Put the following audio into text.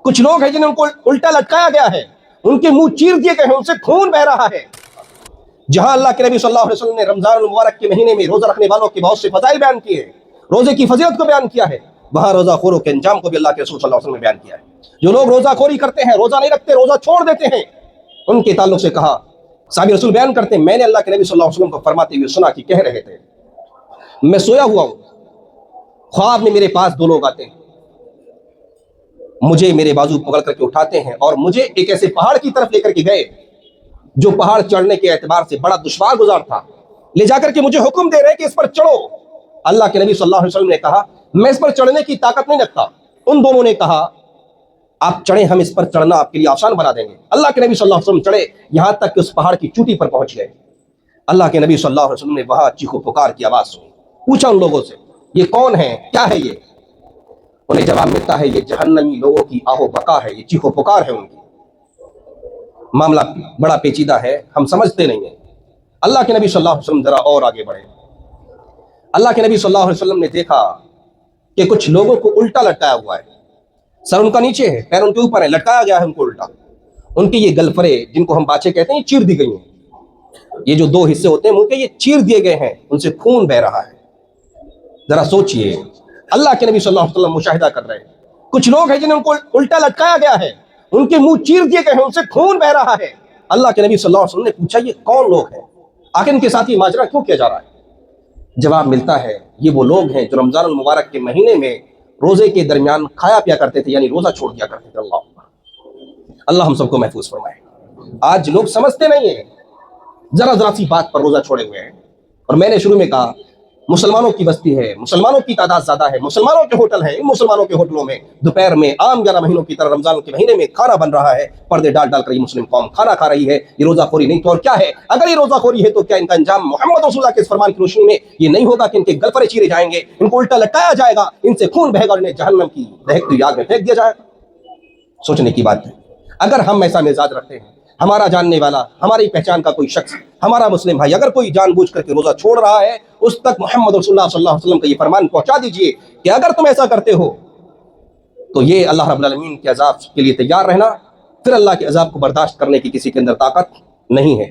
کچھ لوگ ہیں جنہیں ان کو الٹا لٹکایا گیا ہے، ان کے منہ چیر دیے گئے ہیں، ان سے خون بہ رہا ہے۔ جہاں اللہ کے نبی صلی اللہ علیہ وسلم نے رمضان المبارک کے مہینے میں روزہ رکھنے والوں کے بہت سے فضائل بیان کیے ہیں، روزے کی فضیلت کو بیان کیا ہے، وہاں روزہ خوروں کے انجام کو بھی اللہ کے رسول صلی اللہ علیہ وسلم نے بیان کیا ہے۔ جو لوگ روزہ خوری کرتے ہیں، روزہ نہیں رکھتے، روزہ چھوڑ دیتے ہیں، ان کے تعلق سے کہا، صحابی رسول بیان کرتے ہیں، میں نے اللہ کے نبی صلی اللہ علیہ وسلم کو فرماتے ہوئے سنا کہ کہہ رہے تھے، میں سویا ہوا ہوں، خواب میں میرے پاس دو لوگ آتے ہیں، مجھے میرے بازو پکڑ کر کے اٹھاتے ہیں اور مجھے ایک ایسے پہاڑ کی طرف لے کر کے گئے جو پہاڑ چڑھنے کے اعتبار سے بڑا دشوار گزار تھا، لے جا کر کے مجھے حکم دے رہے کہ اس پر چڑھو۔ اللہ کے نبی صلی اللہ علیہ وسلم نے کہا میں اس پر چڑھنے کی طاقت نہیں رکھتا۔ ان دونوں نے کہا آپ چڑھیں، ہم اس پر چڑھنا آپ کے لیے آسان بنا دیں گے۔ اللہ کے نبی صلی اللہ علیہ وسلم چڑھے، یہاں تک کہ اس پہاڑ کی چوٹی پر پہنچ گئے۔ اللہ کے نبی صلی اللہ علیہ وسلم نے وہاں چیخو پکار کی آواز سنی، پوچھا ان لوگوں سے یہ کون ہیں، کیا ہے یہ؟ انہیں جواب ملتا ہے یہ جہنمی لوگوں کی آہو بقا ہے، یہ چیخو پکار ہے ان کی۔ معاملہ بڑا پیچیدہ ہے، ہم سمجھتے نہیں ہیں۔ اللہ کے نبی صلی اللہ علیہ وسلم ذرا اور آگے بڑھے۔ اللہ کے نبی صلی اللہ علیہ وسلم نے دیکھا کہ کچھ لوگوں کو الٹا لٹکایا ہوا ہے، سر ان کا نیچے ہے، پیر ان کے اوپر ہے، لٹکایا گیا ہے ان کو الٹا۔ ان کی یہ گلفرے جن کو ہم باچے کہتے ہیں یہ چیر دی گئی ہیں، یہ جو دو حصے ہوتے ہیں منہ کے یہ چیر دیے گئے ہیں، ان سے خون بہ رہا ہے۔ ذرا سوچئے، اللہ کے نبی صلی اللہ علیہ وسلم مشاہدہ کر رہے ہیں، کچھ لوگ ہیں جنہیں ان کو الٹا لٹکایا گیا ہے، ان کے منہ چیر دیے گئے ہیں، ان سے خون بہ رہا ہے۔ اللہ کے نبی صلی اللہ علیہ وسلم نے پوچھا یہ کون لوگ ہیں، آخر ان کے ساتھ یہ ماجرا کیوں کیا جا رہا ہے؟ جواب ملتا ہے یہ وہ لوگ ہیں جو رمضان المبارک کے مہینے میں روزے کے درمیان کھایا پیا کرتے تھے، یعنی روزہ چھوڑ دیا کرتے تھے۔ اللہ ہم سب کو محفوظ فرمائے۔ آج لوگ سمجھتے نہیں ہیں، ذرا ذرا سی بات پر روزہ چھوڑے ہوئے ہیں۔ اور میں نے شروع میں کہا مسلمانوں کی بستی ہے، مسلمانوں کی تعداد زیادہ ہے، مسلمانوں کے ہوٹل ہیں، ان مسلمانوں کے ہوٹلوں میں دوپہر میں عام 11 مہینوں کی طرح رمضان کے مہینے میں کھانا بن رہا ہے، پردے ڈال ڈال کر یہ مسلم قوم کھانا کھا رہی ہے۔ یہ روزہ خوری نہیں تو اور کیا ہے؟ اگر یہ روزہ خوری ہے تو کیا ان کا انجام محمد رسول اللہ کے اس فرمان کی روشنی میں یہ نہیں ہوگا کہ ان کے گلفرے چیرے جائیں گے، ان کو الٹا لٹکایا جائے گا، ان سے خون بہے گا اور انہیں جہنم کی دہکتی آگ میں پھینک دیا جائے گا؟ سوچنے کی بات ہے۔ اگر ہم ایسا مزاج رکھتے ہیں، ہمارا جاننے والا، ہماری پہچان کا کوئی شخص، ہمارا مسلم بھائی اگر کوئی جان بوجھ کر کے روزہ چھوڑ رہا ہے، اس تک محمد رسول اللہ صلی اللہ علیہ وسلم کا یہ فرمان پہنچا دیجئے کہ اگر تم ایسا کرتے ہو تو یہ اللہ رب العالمین کے عذاب کے لیے تیار رہنا، پھر اللہ کے عذاب کو برداشت کرنے کی کسی کے اندر طاقت نہیں ہے۔